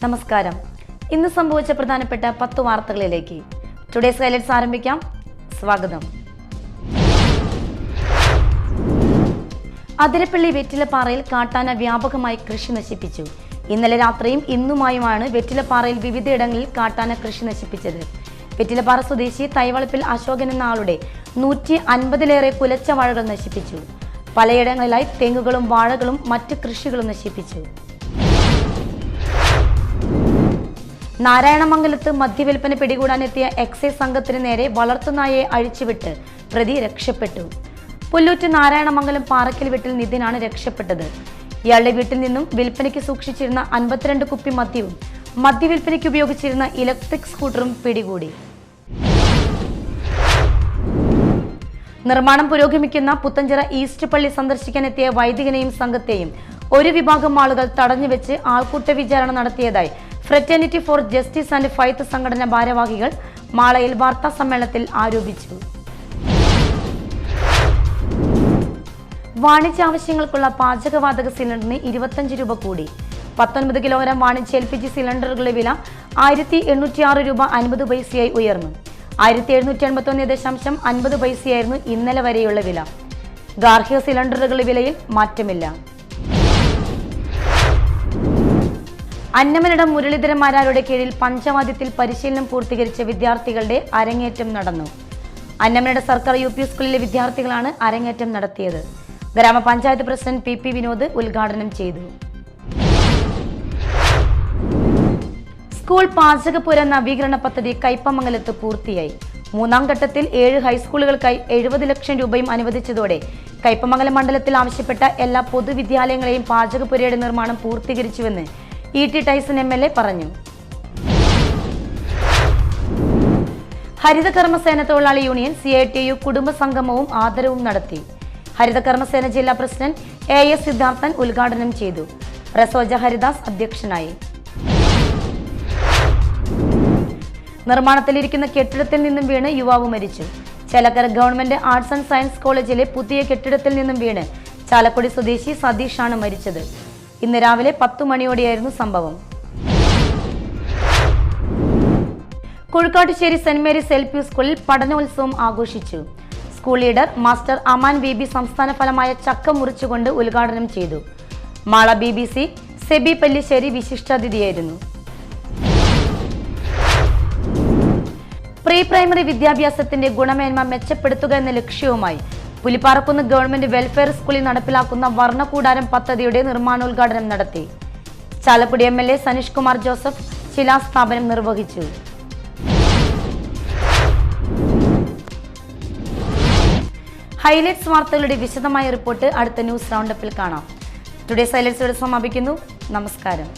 നമസ്കാരം. ഇന്ന് സംഭവിച്ച പ്രധാനപ്പെട്ട 10 വാർത്തകളിലേക്ക് ടുഡേസ് ഹൈലൈറ്റ്സ് ആരംഭിക്കാം. സ്വാഗതം. അതിരപ്പള്ളി വെറ്റിലപ്പാറയിൽ കാട്ടാന വ്യാപകമായി കൃഷി നശിപ്പിച്ചു. ഇന്നലെ രാത്രിയും ഇന്നുമായുമാണ് വെറ്റിലപ്പാറയിൽ വിവിധയിടങ്ങളിൽ കാട്ടാന കൃഷി നശിപ്പിച്ചത്. വെറ്റിലപ്പാറ സ്വദേശി തൈവളപ്പിൽ അശോകൻ എന്ന ആളുടെ 150-ലേറെ കുലച്ച വാഴകൾ നശിപ്പിച്ചു. പലയിടങ്ങളിലായി തെങ്ങുകളും വാഴകളും മറ്റ് കൃഷികളും നശിപ്പിച്ചു. നാരായണമംഗലത്ത് മദ്യവിൽപ്പന പിടികൂടാനെത്തിയ എക്സൈസ് സംഘത്തിന് നേരെ വളർത്തുനായയെ അഴിച്ചുവിട്ട് പ്രതി രക്ഷപ്പെട്ടു. പുല്ലൂറ്റ് നാരായണമംഗലം പാറക്കൽ വീട്ടിൽ നിതിനാണ് രക്ഷപ്പെട്ടത്. ഇയാളുടെ വീട്ടിൽ നിന്നും വിൽപ്പനയ്ക്ക് സൂക്ഷിച്ചിരുന്ന 52 കുപ്പി മദ്യവും മദ്യവിൽപ്പനയ്ക്ക് ഉപയോഗിച്ചിരുന്ന ഇലക്ട്രിക് സ്കൂട്ടറും പിടികൂടി. നിർമ്മാണം പുരോഗമിക്കുന്ന പുത്തഞ്ചിറ ഈസ്റ്റ് പള്ളി സന്ദർശിക്കാനെത്തിയ വൈദികനെയും സംഘത്തെയും ഒരു വിഭാഗം ആളുകൾ തടഞ്ഞുവെച്ച് ആൾക്കൂട്ട വിചാരണ നടത്തിയതായി fraternity four justice and faith സംഘടന ഭാരവാഹികൾ മാളയിൽ വാർത്താ സമ്മേളനത്തിൽ ആരോപിച്ചു. വാണിജ്യ ആവശ്യങ്ങൾക്കുള്ള പാചകവാതക സിലിണ്ടറിന് 25 രൂപ കൂടി. 19 കിലോഗ്രാം വാണിജ്യ LPG സിലിണ്ടറുകളുടെ വില 1806 രൂപ 50 പൈസയായി ഉയർന്നു. 1781.50 പൈസയായിരുന്നു ഇന്നലെ വരെയുള്ള വില. ഗാർഹിക സിലിണ്ടറുകളുടെ വിലയിൽ മാറ്റമില്ല. അന്നമനടം മുരളീധരന്മാരാരുടെ കീഴിൽ പഞ്ചവാദ്യത്തിൽ പരിശീലനം പൂർത്തീകരിച്ച വിദ്യാർത്ഥികളുടെ അരങ്ങേറ്റം നടന്നു. അന്നമനട സർക്കാർ UP സ്കൂളിലെ വിദ്യാർത്ഥികളാണ് അരങ്ങേറ്റം നടത്തിയത്. ഗ്രാമപഞ്ചായത്ത് പ്രസിഡന്റ് PP വിനോദ് ഉദ്ഘാടനം ചെയ്തു. സ്കൂൾ പാചകപ്പുര നവീകരണ പദ്ധതി കയ്പമംഗലത്ത് പൂർത്തിയായി. 3ാം ഘട്ടത്തിൽ 7 ഹൈസ്കൂളുകൾക്കായി 70 ലക്ഷം രൂപയും അനുവദിച്ചതോടെ കയ്പമംഗലം മണ്ഡലത്തിൽ ആവശ്യപ്പെട്ട എല്ലാ പൊതുവിദ്യാലയങ്ങളെയും പാചകപ്പുരയുടെ നിർമ്മാണം പൂർത്തീകരിച്ചുവെന്ന് E.T. ടൈസൺ MLA പറഞ്ഞു. ഹരിതകർമ്മസേന തൊഴിലാളി യൂണിയൻ CITU കുടുംബ സംഗമവും ആദരവും നടത്തി. ഹരിതകർമ്മസേന ജില്ലാ പ്രസിഡന്റ് AS സിദ്ധാർത്ഥൻ ഉദ്ഘാടനം ചെയ്തു. പ്രസോജ ഹരിദാസ് അധ്യക്ഷനായി. നിർമ്മാണത്തിലിരിക്കുന്ന കെട്ടിടത്തിൽ നിന്നും വീണ് യുവാവ് മരിച്ചു. Chelakkara government arts and science കോളേജിലെ പുതിയ കെട്ടിടത്തിൽ നിന്നും വീണ് ചാലക്കുടി സ്വദേശി സതീഷാണ് മരിച്ചത്. ഇന്ന് രാവിലെ 10 മണിയോടെയായിരുന്നു സംഭവം. കുഴുക്കാട്ടുശ്ശേരി സെന്റ് മേരീസ് LP സ്കൂളിൽ പഠനോത്സവം ആഘോഷിച്ചു. School leader master Aman BB സംസ്ഥാന ഫലമായ ചക്ക മുറിച്ചുകൊണ്ട് ഉദ്ഘാടനം ചെയ്തു. മാള BBC സെബി പല്ലിശ്ശേരി വിശിഷ്ടാതിഥിയായിരുന്നു. പ്രീ പ്രൈമറി വിദ്യാഭ്യാസത്തിന്റെ ഗുണമേന്മ മെച്ചപ്പെടുത്തുക എന്ന ലക്ഷ്യവുമായി പുലിപ്പാറക്കുന്ന് ഗവൺമെന്റ് വെൽഫെയർ സ്കൂളിൽ നടപ്പിലാക്കുന്ന വർണ്ണകൂടാരം പദ്ധതിയുടെ നിർമ്മാണോദ്ഘാടനം നടത്തി. ചാലക്കുടി MLA സനീഷ് കുമാർ ജോസഫ് ശിലാസ്ഥാപനം നിർവഹിച്ചു. ഹൈലൈറ്റ്സ് വാർത്തകളുടെ വിശദമായ റിപ്പോർട്ട് അടുത്ത ന്യൂസ് റൗണ്ടപ്പിൽ കാണാം. ടുഡേസ് ഹൈലൈറ്റ്സ് ഇവിടെ സമാപിക്കുന്നു. നമസ്കാരം.